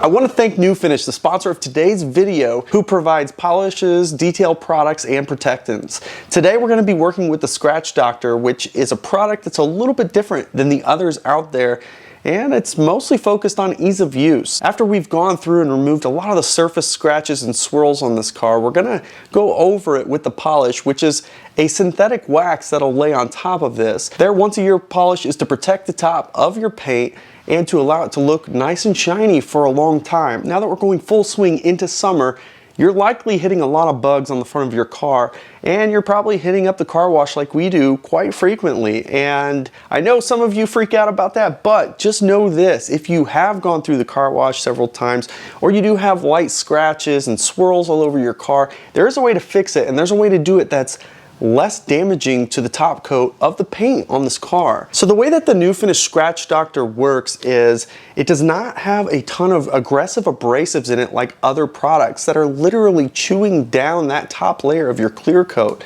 I want to thank New Finish, the sponsor of today's video, who provides polishes, detail products, and protectants. Today we're going to be working with the Scratch Doctor, which is a product that's a little bit different than the others out there, and it's mostly focused on ease of use. After we've gone through and removed a lot of the surface scratches and swirls on this car, we're going to go over it with the polish, which is a synthetic wax that'll lay on top of this. Their once-a-year polish is to protect the top of your paint and to allow it to look nice and shiny for a long time. Now that we're going full swing into summer, you're likely hitting a lot of bugs on the front of your car, and you're probably hitting up the car wash like we do quite frequently. And I know some of you freak out about that, but just know this: if you have gone through the car wash several times, or you do have light scratches and swirls all over your car, there is a way to fix it, and there's a way to do it that's less damaging to the top coat of the paint on this car. So the way that the New Finish Scratch Doctor works is it does not have a ton of aggressive abrasives in it like other products that are literally chewing down that top layer of your clear coat.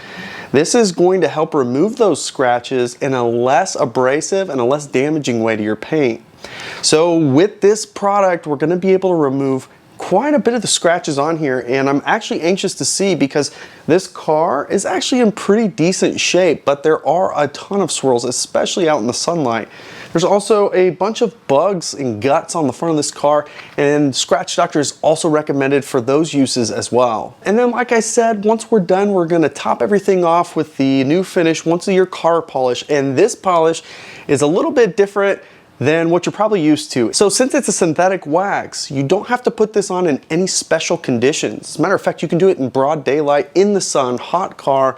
This is going to help remove those scratches in a less abrasive and a less damaging way to your paint. So with this product, we're going to be able to remove quite a bit of the scratches on here, and I'm actually anxious to see because this car is actually in pretty decent shape, but there are a ton of swirls, especially out in the sunlight. There's also a bunch of bugs and guts on the front of this car, and Scratch Doctor is also recommended for those uses as well. And then, like I said, once we're done, we're going to top everything off with the New Finish once-a-year car polish, and this polish is a little bit different than what you're probably used to. So since it's a synthetic wax, you don't have to put this on in any special conditions. As a matter of fact, you can do it in broad daylight, in the sun, hot car.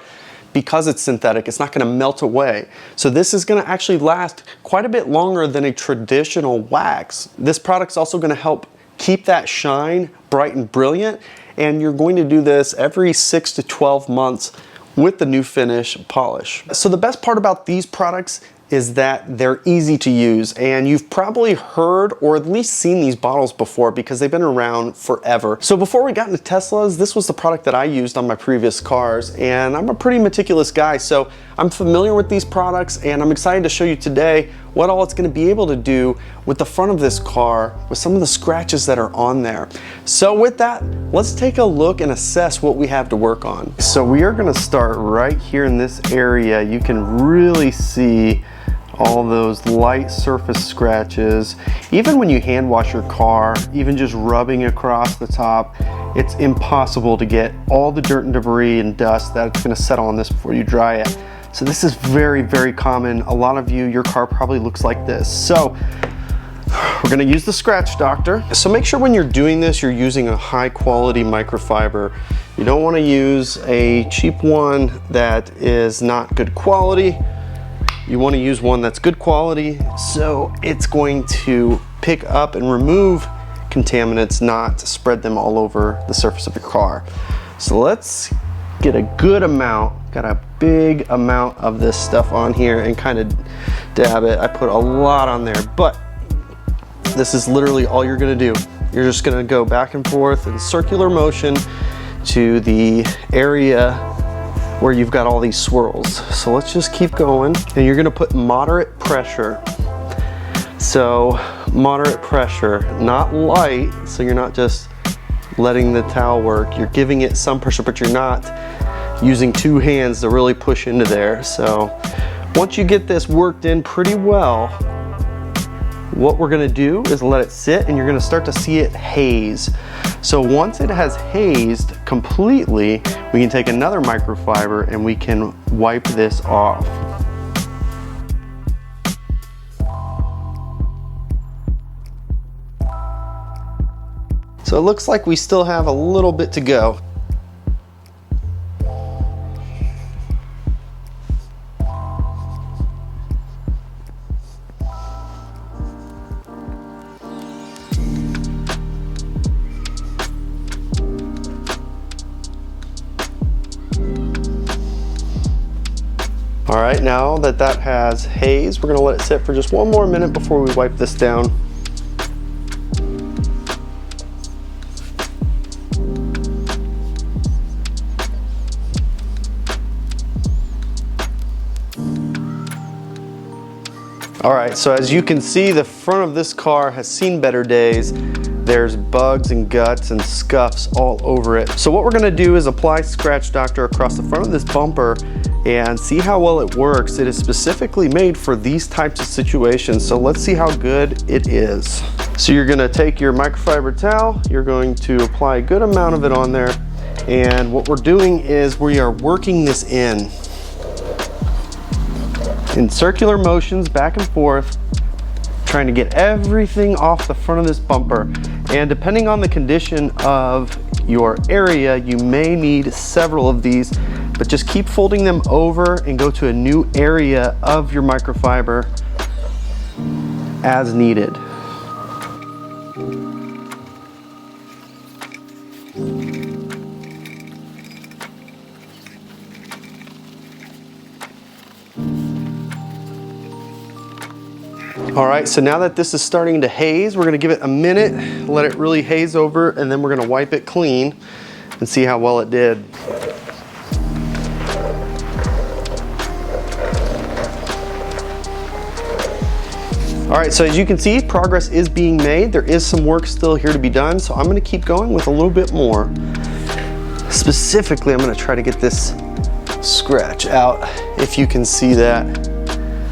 Because it's synthetic, it's not going to melt away. So this is going to actually last quite a bit longer than a traditional wax. This product's also going to help keep that shine bright and brilliant, and you're going to do this every 6 to 12 months with the New Finish polish. So the best part about these products is that they're easy to use, and you've probably heard or at least seen these bottles before because they've been around forever. So before we got into Teslas, this was the product that I used on my previous cars, and I'm a pretty meticulous guy, so I'm familiar with these products, and I'm excited to show you today what all it's going to be able to do with the front of this car with some of the scratches that are on there. So with that, let's take a look and assess what we have to work on. So we are going to start right here in this area. You can really see all those light surface scratches. Even when you hand wash your car, even just rubbing across the top, it's impossible to get all the dirt and debris and dust that's going to settle on this before you dry it. So this is very, very common. A lot of you, your car probably looks like this. So we're going to use the Scratch Doctor. So make sure when you're doing this, you're using a high quality microfiber. You don't want to use a cheap one that is not good quality. You want to use one that's good quality, so it's going to pick up and remove contaminants, not spread them all over the surface of your car. So let's get a good amount, got a big amount of this stuff on here and kind of dab it. I put a lot on there, but this is literally all you're going to do. You're just going to go back and forth in circular motion to the area where you've got all these swirls. So let's just keep going, and you're gonna put moderate pressure. So moderate pressure, not light, so you're not just letting the towel work. You're giving it some pressure, but you're not using two hands to really push into there. So once you get this worked in pretty well, what we're gonna do is let it sit, and you're gonna start to see it haze. So once it has hazed completely, we can take another microfiber and we can wipe this off. So it looks like we still have a little bit to go. All right, now that that has haze, we're gonna let it sit for just one more minute before we wipe this down. All right, so as you can see, the front of this car has seen better days. there's bugs and guts and scuffs all over it. So what we're gonna do is apply Scratch Doctor across the front of this bumper and see how well it works. It is specifically made for these types of situations, so let's see how good it is. So you're gonna take your microfiber towel, you're going to apply a good amount of it on there, and what we're doing is we are working this in circular motions back and forth, trying to get everything off the front of this bumper. And depending on the condition of your area, you may need several of these, but just keep folding them over and go to a new area of your microfiber as needed. All right, so now that this is starting to haze, we're gonna give it a minute, let it really haze over, and then we're gonna wipe it clean and see how well it did. All right, so as you can see, progress is being made. There is some work still here to be done, so I'm gonna keep going with a little bit more. Specifically, I'm gonna try to get this scratch out, if you can see that.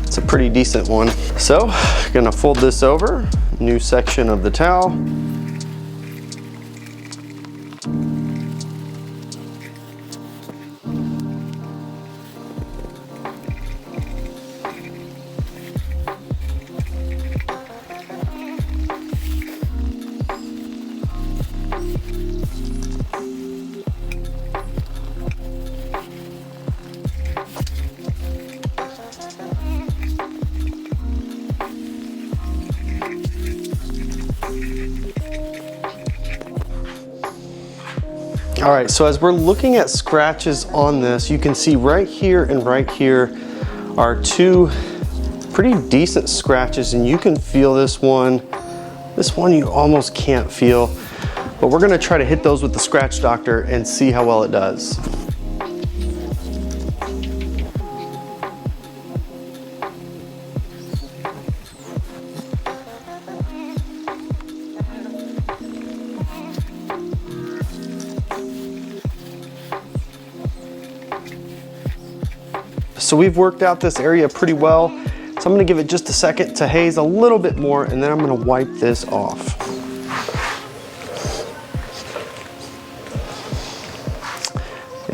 It's a pretty decent one. So, gonna fold this over, new section of the towel. All right, so as we're looking at scratches on this, you can see right here and right here are two pretty decent scratches, and you can feel this one. This one you almost can't feel, but we're gonna try to hit those with the Scratch Doctor and see how well it does. So we've worked out this area pretty well. So I'm gonna give it just a second to haze a little bit more, and then I'm gonna wipe this off.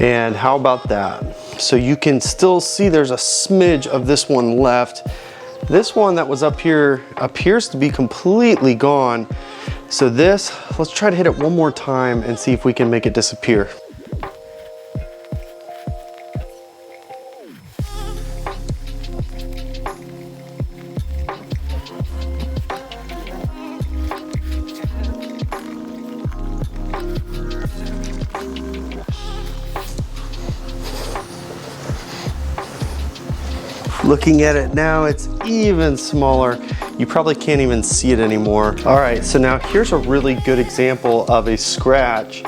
And how about that? So you can still see there's a smidge of this one left. This one that was up here appears to be completely gone. So this, let's try to hit it one more time and see if we can make it disappear. Looking at it now, it's even smaller. You probably can't even see it anymore. All right, so now here's a really good example of a scratch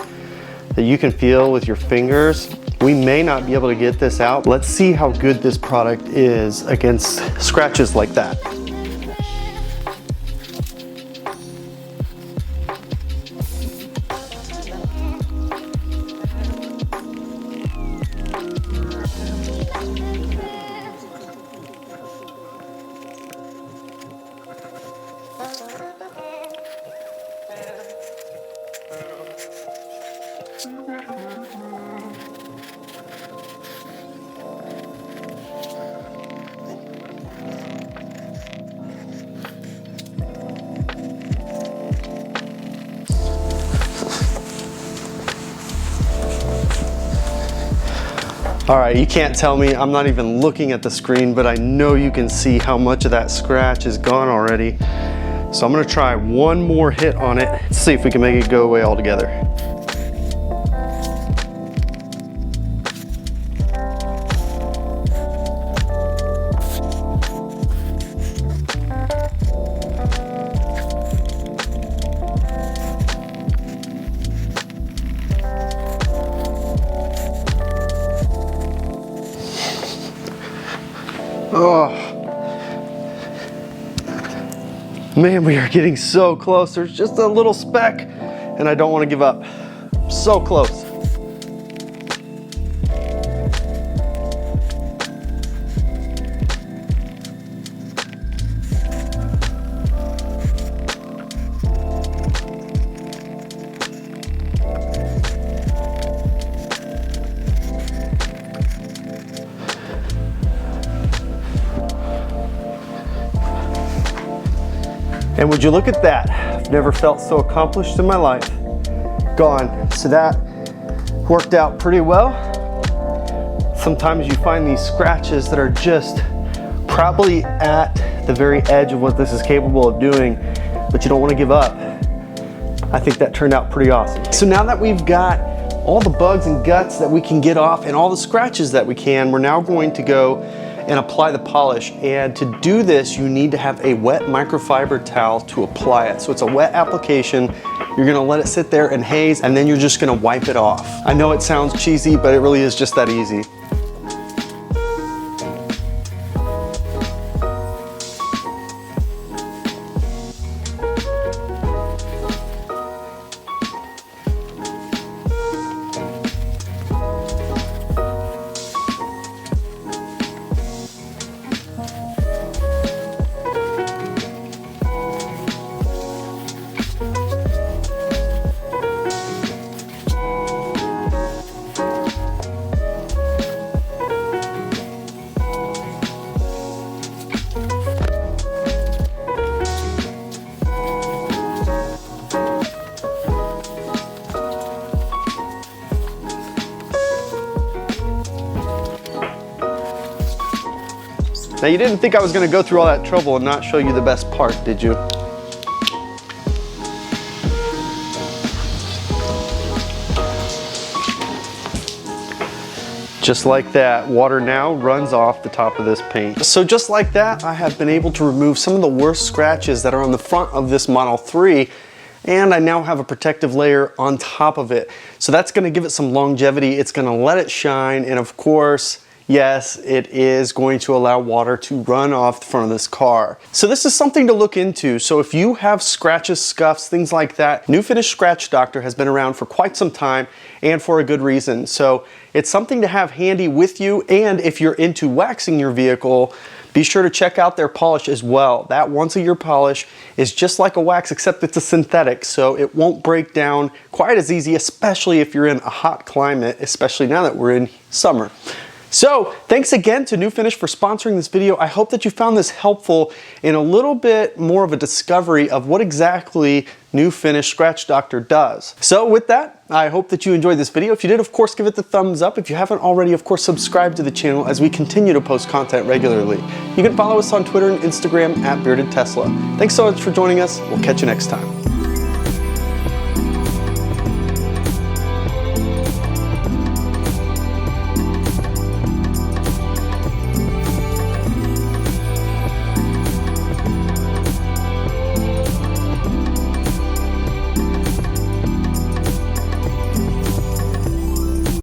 that you can feel with your fingers. We may not be able to get this out. Let's see how good this product is against scratches like that. All right, you can't tell me, I'm not even looking at the screen, but I know you can see how much of that scratch is gone already. So I'm gonna try one more hit on it, see if we can make it go away altogether. Oh. Man, we are getting so close. There's just a little speck and I don't want to give up. So close. And would you look at that? I've never felt so accomplished in my life. Gone. So that worked out pretty well. Sometimes you find these scratches that are just probably at the very edge of what this is capable of doing, but you don't want to give up. I think that turned out pretty awesome. So now that we've got all the bugs and guts that we can get off and all the scratches that we can, we're now going to go and apply the polish. And to do this, you need to have a wet microfiber towel to apply it. So it's a wet application. You're gonna let it sit there and haze, and then you're just gonna wipe it off. I know it sounds cheesy, but it really is just that easy. Now you didn't think I was gonna go through all that trouble and not show you the best part, did you? Just like that, water now runs off the top of this paint. So just like that, I have been able to remove some of the worst scratches that are on the front of this Model 3, and I now have a protective layer on top of it. So that's gonna give it some longevity, it's gonna let it shine, and of course, yes, it is going to allow water to run off the front of this car. So this is something to look into. So if you have scratches, scuffs, things like that, New Finish Scratch Doctor has been around for quite some time and for a good reason. So it's something to have handy with you, and if you're into waxing your vehicle, be sure to check out their polish as well. That once-a-year polish is just like a wax, except it's a synthetic, so it won't break down quite as easy, especially if you're in a hot climate, especially now that we're in summer. So thanks again to New Finish for sponsoring this video. I hope that you found this helpful in a little bit more of a discovery of what exactly New Finish Scratch Doctor does. So with that, I hope that you enjoyed this video. If you did, of course, give it the thumbs up. If you haven't already, of course, subscribe to the channel as we continue to post content regularly. You can follow us on Twitter and Instagram @BeardedTesla. Thanks so much for joining us. We'll catch you next time.